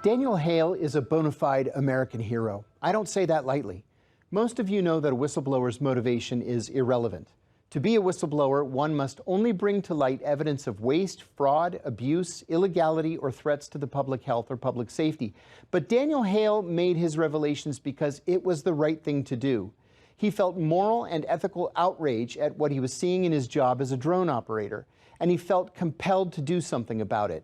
Daniel Hale is a bona fide American hero. I don't say that lightly. Most of you know that a whistleblower's motivation is irrelevant. To be a whistleblower, one must only bring to light evidence of waste, fraud, abuse, illegality, or threats to the public health or public safety. But Daniel Hale made his revelations because it was the right thing to do. He felt moral and ethical outrage at what he was seeing in his job as a drone operator, and he felt compelled to do something about it.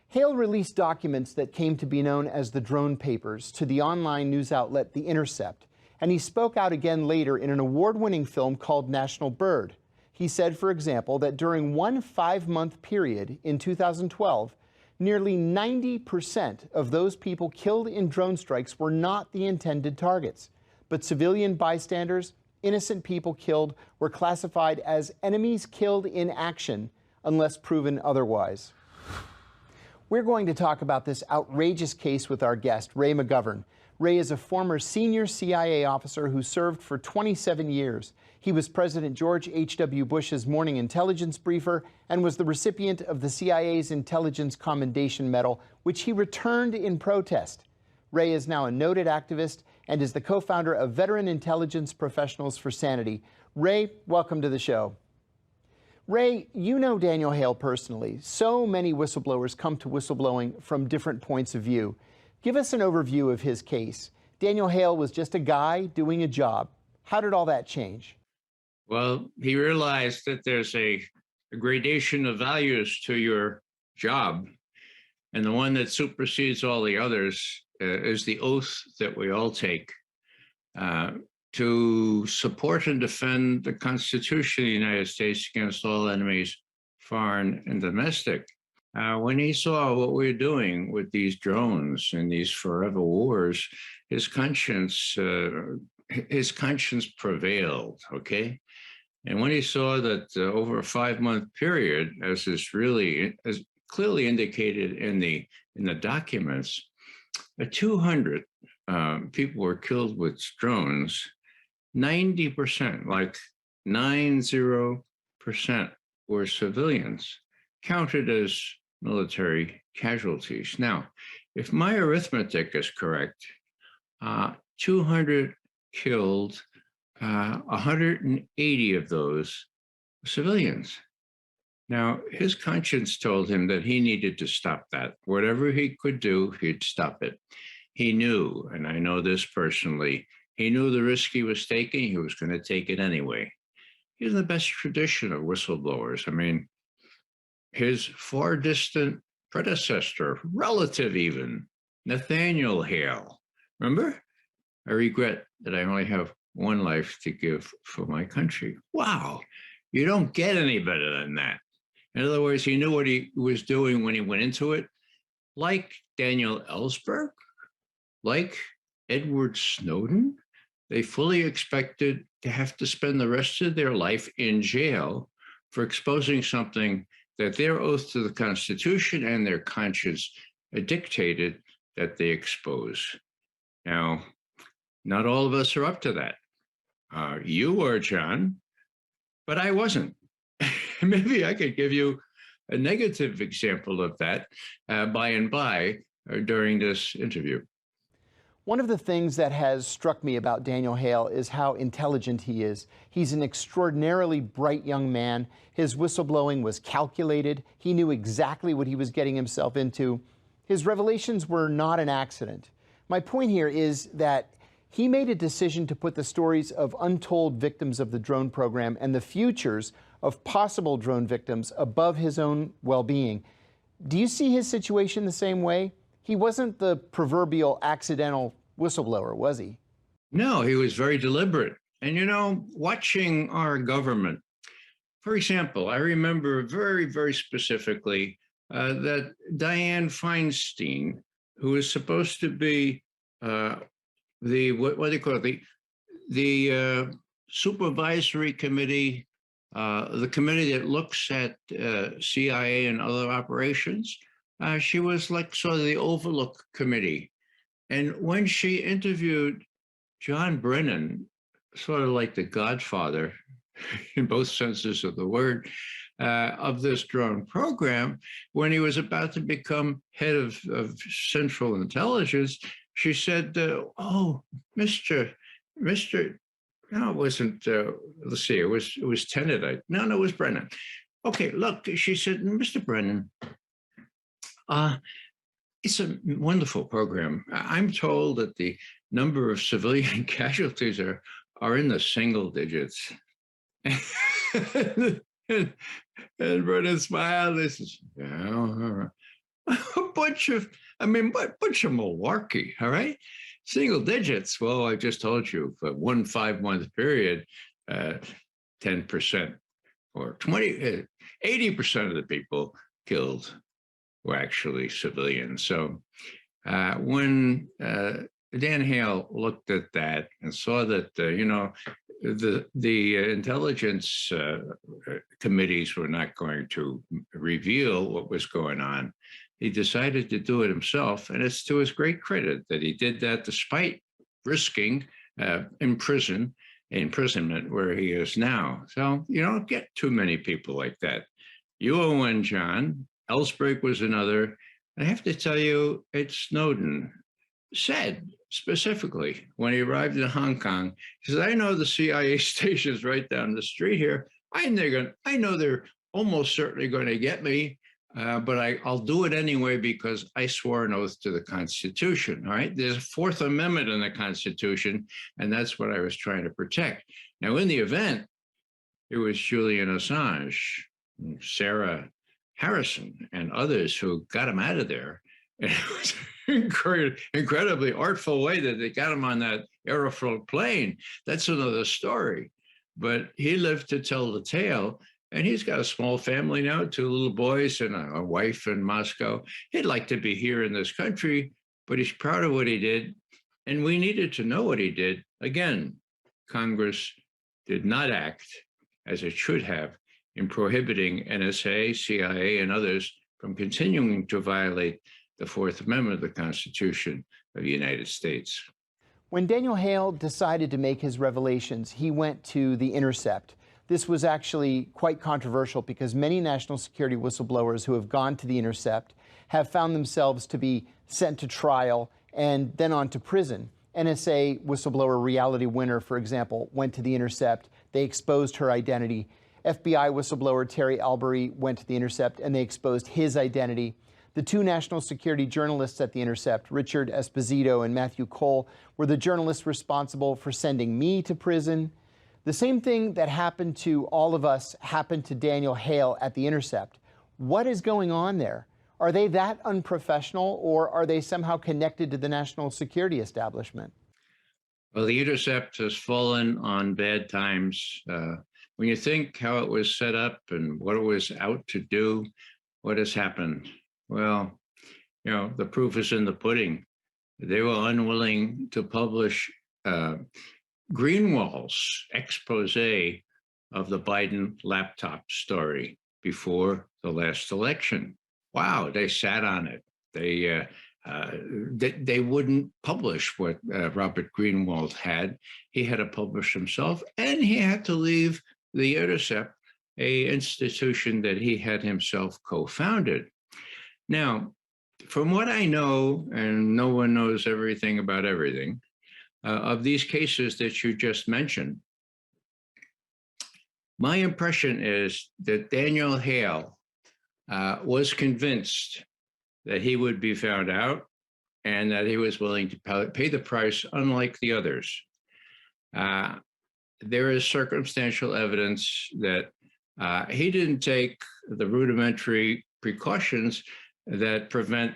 Hale released documents that came to be known as the Drone Papers to the online news outlet The Intercept, and he spoke out again later in an award-winning film called National Bird. He said, for example, that during one 5-month period in 2012, nearly 90% of those people killed in drone strikes were not the intended targets, but civilian bystanders, innocent people killed, were classified as enemies killed in action unless proven otherwise. We're going to talk about this outrageous case with our guest, Ray McGovern. Ray is a former senior CIA officer who served for 27 years. He was President George H.W. Bush's morning intelligence briefer and was the recipient of the CIA's Intelligence Commendation Medal, which he returned in protest. Ray is now a noted activist and is the co-founder of Veteran Intelligence Professionals for Sanity. Ray, welcome to the show. Ray, you know Daniel Hale personally. So many whistleblowers come to whistleblowing from different points of view. Give us an overview of his case. Daniel Hale was just a guy doing a job. How did all that change? Well, he realized that there's a gradation of values to your job, and the one that supersedes all the others is the oath that we all take to support and defend the Constitution of the United States against all enemies, foreign and domestic. When he saw what we were doing with these drones and these forever wars, his conscience prevailed, okay? And when he saw that over a 5-month period, as clearly indicated in the documents, 200 people were killed with drones. 90%, like 90%, were civilians, counted as military casualties. Now, if my arithmetic is correct, 200 killed, 180 of those civilians. Now, his conscience told him that he needed to stop that. Whatever he could do, he'd stop it. He knew, and I know this personally, he knew the risk he was taking, he was going to take it anyway. He's in the best tradition of whistleblowers. I mean, his far distant predecessor, relative even, Nathaniel Hale. Remember? I regret that I only have one life to give for my country. Wow, you don't get any better than that. In other words, he knew what he was doing when he went into it. Like Daniel Ellsberg, like Edward Snowden, they fully expected to have to spend the rest of their life in jail for exposing something that their oath to the Constitution and their conscience dictated that they expose. Now, not all of us are up to that. You were, John, but I wasn't. Maybe I could give you a negative example of that by and by during this interview. One of the things that has struck me about Daniel Hale is how intelligent he is. He's an extraordinarily bright young man. His whistleblowing was calculated. He knew exactly what he was getting himself into. His revelations were not an accident. My point here is that he made a decision to put the stories of untold victims of the drone program and the futures of possible drone victims above his own well-being. Do you see his situation the same way? He wasn't the proverbial accidental whistleblower, was he? No, he was very deliberate. And, you know, watching our government, for example, I remember very, very specifically that Dianne Feinstein, who was supposed to be what do you call it? The supervisory committee, the committee that looks at CIA and other operations. She was like sort of the overlook committee. And when she interviewed John Brennan, sort of like the godfather in both senses of the word, of this drone program. When he was about to become head of Central Intelligence, she said, "Oh, Mister, no, it wasn't. Let's see, it was Tenet. No, it was Brennan. Okay, look," she said, "Mr. Brennan, uh, it's a wonderful program. I'm told that the number of civilian casualties are in the single digits." and, and Brennan smiled. He says, "Yeah, all right." A bunch of, bunch of malarkey, all right? Single digits. Well, I just told you, for one 5-month period, 10% or 80% of the people killed were actually civilians. So when Dan Hale looked at that and saw that, the intelligence committees were not going to reveal what was going on, he decided to do it himself. And it's to his great credit that he did that despite risking imprisonment where he is now. So you don't get too many people like that. You are one, John. Ellsberg was another. I have to tell you, Ed Snowden said specifically when he arrived in Hong Kong, he said, "I know the CIA stations right down the street here. I know they're almost certainly going to get me, but I'll do it anyway because I swore an oath to the Constitution." All right, there's a Fourth Amendment in the Constitution, and that's what I was trying to protect. Now, in the event, it was Julian Assange, Sarah Harrison, and others who got him out of there. And it was incredibly artful way that they got him on that Aeroflot plane. That's another story. But he lived to tell the tale, and he's got a small family now, 2 little boys and a wife in Moscow. He'd like to be here in this country, but he's proud of what he did. And we needed to know what he did. Again, Congress did not act as it should have in prohibiting NSA, CIA, and others from continuing to violate the Fourth Amendment of the Constitution of the United States. When Daniel Hale decided to make his revelations, he went to The Intercept. This was actually quite controversial because many national security whistleblowers who have gone to The Intercept have found themselves to be sent to trial and then on to prison. NSA whistleblower Reality Winner, for example, went to The Intercept. They exposed her identity. FBI whistleblower Terry Albury went to The Intercept and they exposed his identity. The 2 national security journalists at The Intercept, Richard Esposito and Matthew Cole, were the journalists responsible for sending me to prison. The same thing that happened to all of us happened to Daniel Hale at The Intercept. What is going on there? Are they that unprofessional, or are they somehow connected to the national security establishment? Well, The Intercept has fallen on bad times. When you think how it was set up and what it was out to do, what has happened? Well, the proof is in the pudding. They were unwilling to publish Greenwald's expose of the Biden laptop story before the last election. Wow, they sat on it. They wouldn't publish what Robert Greenwald had. He had to publish himself, and he had to leave The Intercept, a institution that he had himself co-founded. Now, from what I know, and no one knows everything about everything, of these cases that you just mentioned, my impression is that Daniel Hale was convinced that he would be found out and that he was willing to pay the price, unlike the others. There is circumstantial evidence that he didn't take the rudimentary precautions that prevent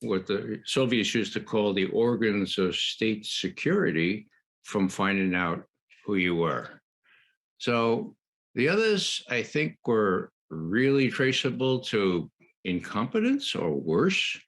what the Soviets used to call the organs of state security from finding out who you were. So the others, I think, were really traceable to incompetence or worse.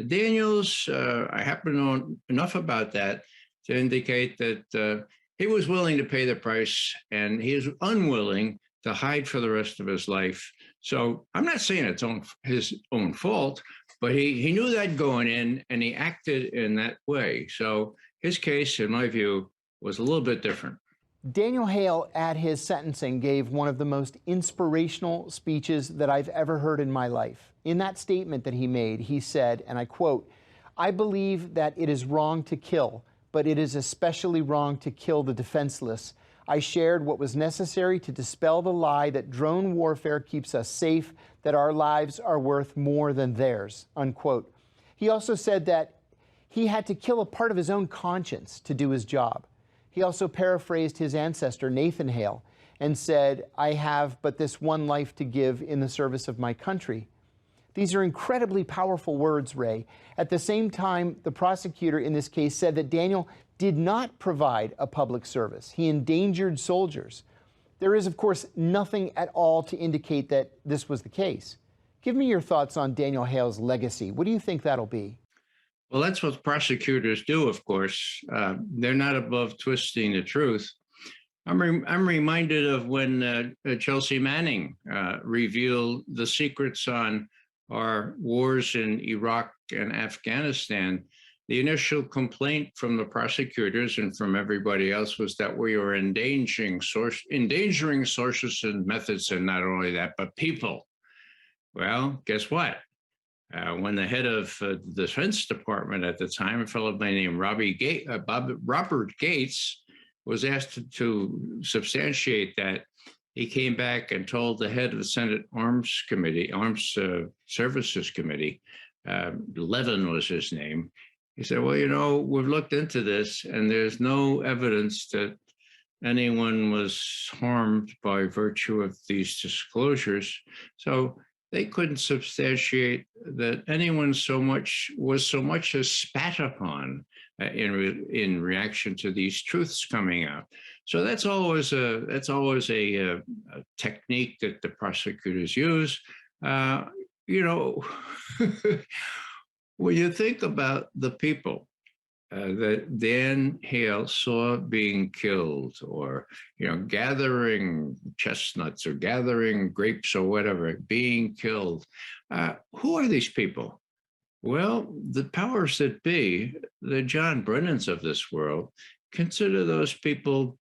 Daniels, I happen to know enough about that to indicate that he was willing to pay the price, and he is unwilling to hide for the rest of his life. So I'm not saying it's his own fault, but he knew that going in, and he acted in that way. So his case, in my view, was a little bit different. Daniel Hale, at his sentencing, gave one of the most inspirational speeches that I've ever heard in my life. In that statement that he made, he said, and I quote, "I believe that it is wrong to kill, but it is especially wrong to kill the defenseless. I shared what was necessary to dispel the lie that drone warfare keeps us safe, that our lives are worth more than theirs," unquote. He also said that he had to kill a part of his own conscience to do his job. He also paraphrased his ancestor, Nathan Hale, and said, "I have but this one life to give in the service of my country." These are incredibly powerful words, Ray. At the same time, the prosecutor in this case said that Daniel did not provide a public service. He endangered soldiers. There is, of course, nothing at all to indicate that this was the case. Give me your thoughts on Daniel Hale's legacy. What do you think that'll be? Well, that's what prosecutors do, of course. They're not above twisting the truth. I'm reminded of when Chelsea Manning revealed the secrets on our wars in Iraq and Afghanistan. The initial complaint from the prosecutors and from everybody else was that we were endangering sources and methods, and not only that, but people. Well, guess what? When the head of the Defense Department at the time, a fellow named Robert Gates, was asked to substantiate that, he came back and told the head of the Senate Arms Services Committee, Levin was his name. He said, "Well, you know, we've looked into this, and there's no evidence that anyone was harmed by virtue of these disclosures. So they couldn't substantiate that anyone so much as spat upon in reaction to these truths coming out." So that's always a technique that the prosecutors use. You know, when you think about the people that Dan Hale saw being killed, or gathering chestnuts or gathering grapes or whatever, being killed, who are these people? Well, the powers that be, the John Brennans of this world, consider those people,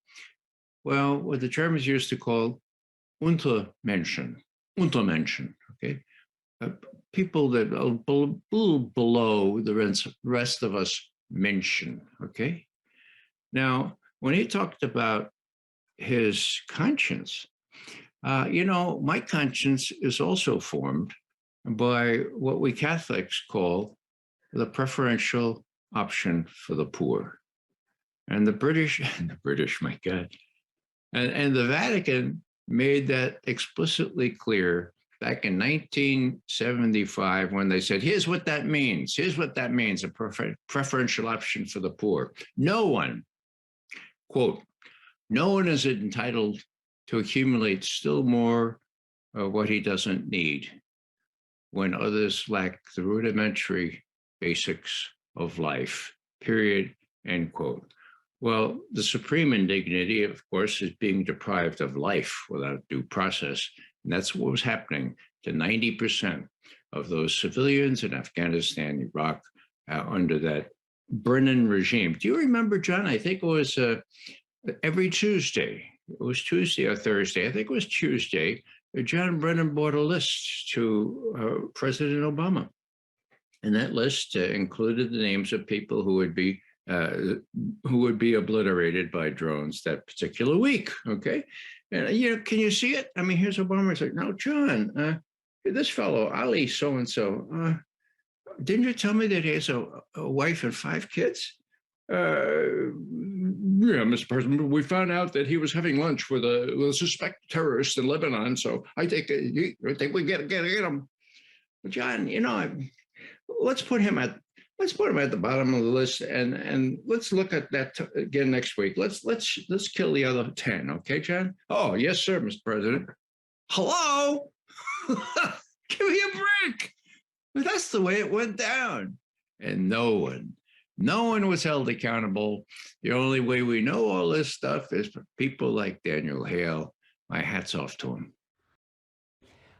well, what the Germans used to call Untermenschen, okay? People that are below the rest of us mention, okay? Now, when he talked about his conscience, my conscience is also formed by what we Catholics call the preferential option for the poor. And the British, my God, and the Vatican made that explicitly clear back in 1975 when they said, here's what that means, a preferential option for the poor. No one, quote, "No one is entitled to accumulate still more of what he doesn't need when others lack the rudimentary basics of life," period, end quote. Well, the supreme indignity, of course, is being deprived of life without due process. And that's what was happening to 90% of those civilians in Afghanistan, Iraq, under that Brennan regime. Do you remember, John? I think it was every Tuesday. It was Tuesday or Thursday. I think it was Tuesday. John Brennan brought a list to President Obama. And that list included the names of people who would be obliterated by drones that particular week, okay? And, can you see it? I mean, here's Obama. It's like, "No, John, this fellow, Ali so-and-so, didn't you tell me that he has a wife and 5 kids? Yeah, Mr. President, we found out that he was having lunch with a suspected terrorist in Lebanon, so I think we get him." But John, let's put him at the bottom of the list, and let's look at that again next week. Let's kill the other 10, okay, John? "Oh, yes, sir, Mr. President." Hello? Give me a break. But that's the way it went down. And no one was held accountable. The only way we know all this stuff is for people like Daniel Hale. My hat's off to him.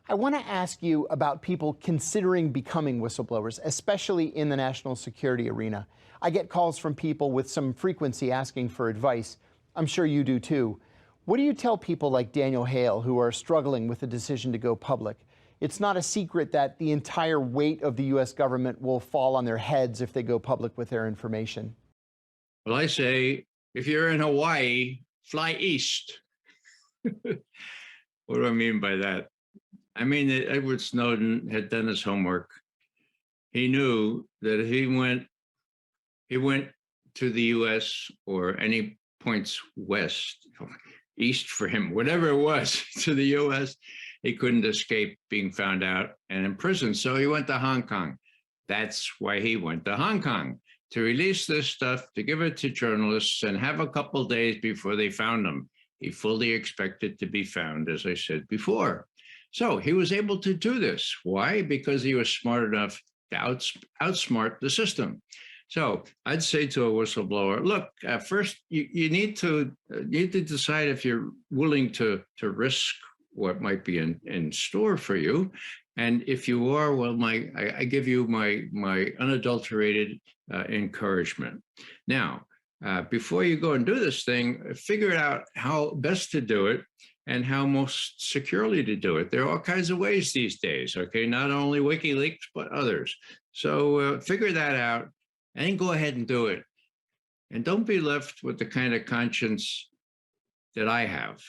I want to ask you about people considering becoming whistleblowers, especially in the national security arena. I get calls from people with some frequency asking for advice. I'm sure you do too. What do you tell people like Daniel Hale who are struggling with the decision to go public? It's not a secret that the entire weight of the U.S. government will fall on their heads if they go public with their information. Well, I say, if you're in Hawaii, fly east. What do I mean by that? I mean that Edward Snowden had done his homework. He knew that if he went to the U.S. or any points west, east for him, whatever it was, to the U.S., he couldn't escape being found out and imprisoned. So he went to Hong Kong. That's why he went to Hong Kong, to release this stuff, to give it to journalists and have a couple of days before they found him. He fully expected to be found, as I said before. So he was able to do this. Why? Because he was smart enough to outsmart the system. So I'd say to a whistleblower, look, first you need to decide if you're willing to risk what might be in store for you. And if you are, well, I give you my unadulterated encouragement. Now, before you go and do this thing, figure out how best to do it and how most securely to do it. There are all kinds of ways these days, okay? Not only WikiLeaks, but others. So figure that out and go ahead and do it. And don't be left with the kind of conscience that I have.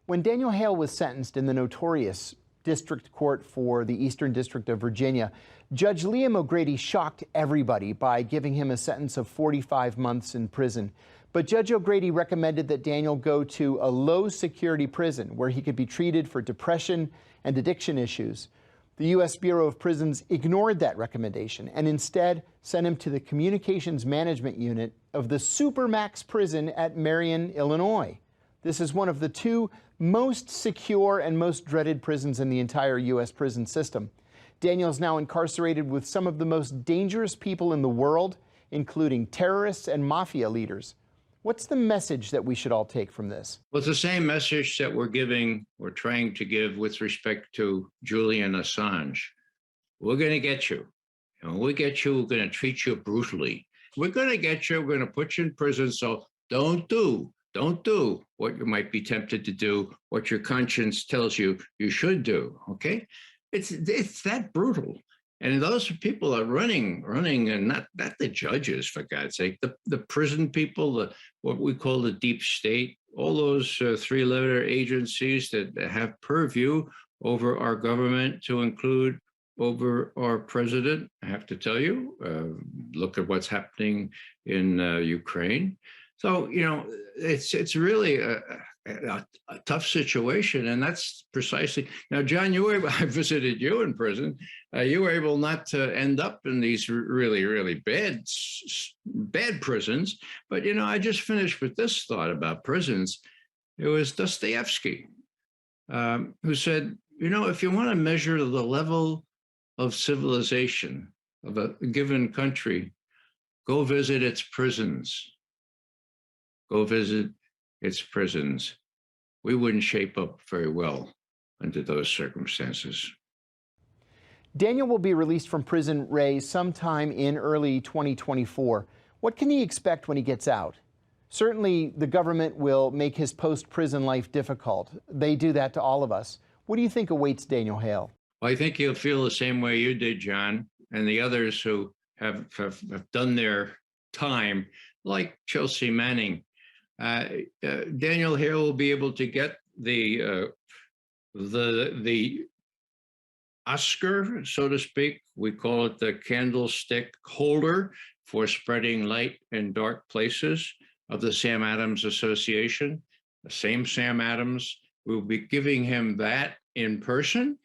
When Daniel Hale was sentenced in the notorious District Court for the Eastern District of Virginia, Judge Liam O'Grady shocked everybody by giving him a sentence of 45 months in prison. But Judge O'Grady recommended that Daniel go to a low-security prison where he could be treated for depression and addiction issues. The U.S. Bureau of Prisons ignored that recommendation and instead sent him to the Communications Management Unit of the Supermax prison at Marion, Illinois. This is one of the two most secure and most dreaded prisons in the entire U.S. prison system. Daniel's now incarcerated with some of the most dangerous people in the world, including terrorists and mafia leaders. What's the message that we should all take from this? Well, it's the same message that we're trying to give with respect to Julian Assange. We're going to get you. And when we get you, we're going to treat you brutally. We're going to get you. We're going to put you in prison. So don't do what you might be tempted to do, what your conscience tells you you should do. Okay, it's that brutal. And those people are running, and not the judges, for God's sake, the prison people, what we call the deep state, all those three-letter agencies that have purview over our government, to include over our president. I have to tell you, look at what's happening in Ukraine. So, it's really a tough situation, and that's precisely. Now, John, I visited you in prison. You were able not to end up in these really, really bad prisons. But, I just finished with this thought about prisons. It was Dostoevsky who said, if you want to measure the level of civilization of a given country, go visit its prisons. Go visit its prisons. We wouldn't shape up very well under those circumstances. Daniel will be released from prison, Ray, sometime in early 2024. What can he expect when he gets out? Certainly, the government will make his post-prison life difficult. They do that to all of us. What do you think awaits Daniel Hale? Well, I think he'll feel the same way you did, John, and the others who have done their time, like Chelsea Manning. Daniel Hale will be able to get the Oscar, so to speak. We call it the candlestick holder for spreading light in dark places of the Sam Adams Association. The same Sam Adams will be giving him that in person,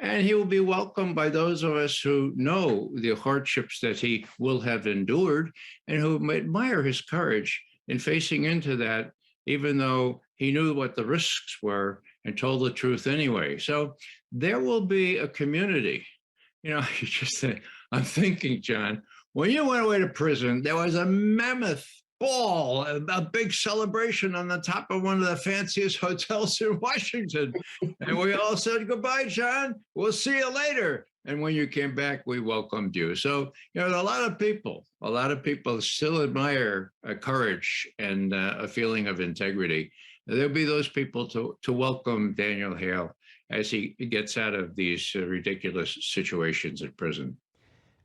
and he will be welcomed by those of us who know the hardships that he will have endured and who admire his courage in facing into that, even though he knew what the risks were and told the truth anyway. So there will be a community. You just say, I'm thinking, John, when you went away to prison, there was a mammoth ball, a big celebration on the top of one of the fanciest hotels in Washington. And we all said, goodbye, John. We'll see you later. And when you came back, we welcomed you. So, a lot of people still admire courage and a feeling of integrity. There'll be those people to welcome Daniel Hale as he gets out of these ridiculous situations in prison.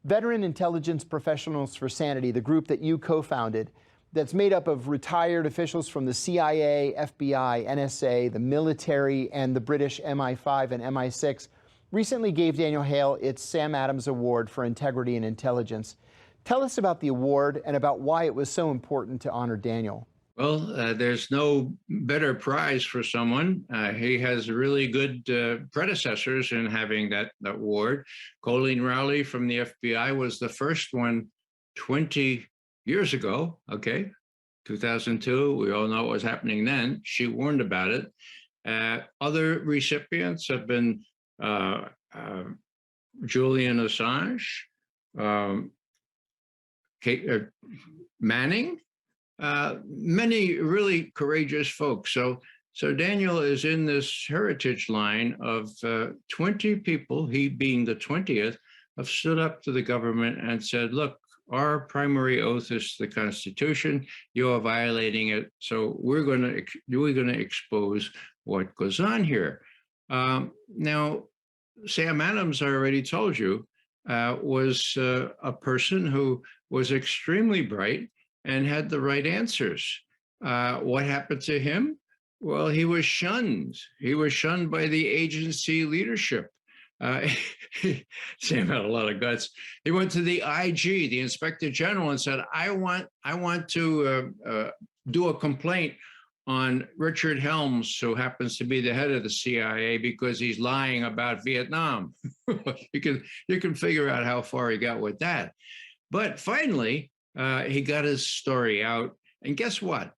Veteran Intelligence Professionals for Sanity, the group that you co-founded, that's made up of retired officials from the CIA, FBI, NSA, the military, and the British MI5 and MI6, recently gave Daniel Hale its Sam Adams Award for Integrity and Intelligence. Tell us about the award and about why it was so important to honor Daniel. Well, there's no better prize for someone. He has really good predecessors in having that award. Colleen Rowley from the FBI was the first one 20 years ago, okay? 2002, we all know what was happening then. She warned about it. Other recipients have been Julian Assange, Manning, many really courageous folks. So Daniel is in this heritage line of 20 people, he being the 20th, have stood up to the government and said, look, our primary oath is the Constitution. You are violating it. So we're going to expose what goes on here. Now, Sam Adams, I already told you, was a person who was extremely bright and had the right answers. What happened to him? Well, he was shunned. He was shunned by the agency leadership. Sam had a lot of guts. He went to the IG, the Inspector General, and said, I want to do a complaint on Richard Helms, who happens to be the head of the CIA, because he's lying about Vietnam. You can figure out how far he got with that. But finally, he got his story out. And guess what?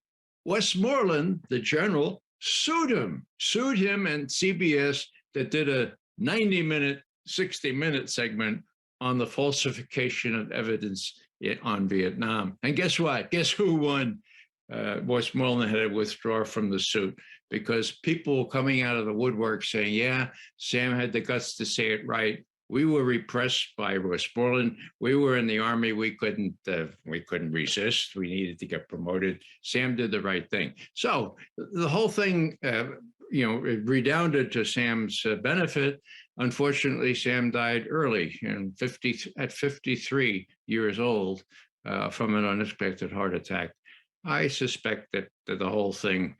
Westmoreland, the general, sued him and CBS that did a 90-minute, 60-minute segment on the falsification of evidence on Vietnam. And guess what? Guess who won? Westmoreland had to withdraw from the suit because people coming out of the woodwork saying, yeah, Sam had the guts to say it right. We were repressed by Westmoreland. We were in the Army. We couldn't resist. We needed to get promoted. Sam did the right thing. So the whole thing, it redounded to Sam's benefit. Unfortunately, Sam died early, at 53 years old, from an unexpected heart attack. I suspect that the whole thing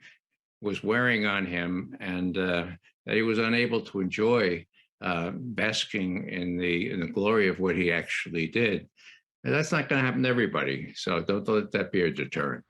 was wearing on him, and that he was unable to enjoy basking in the glory of what he actually did. And that's not going to happen to everybody. So don't let that be a deterrent.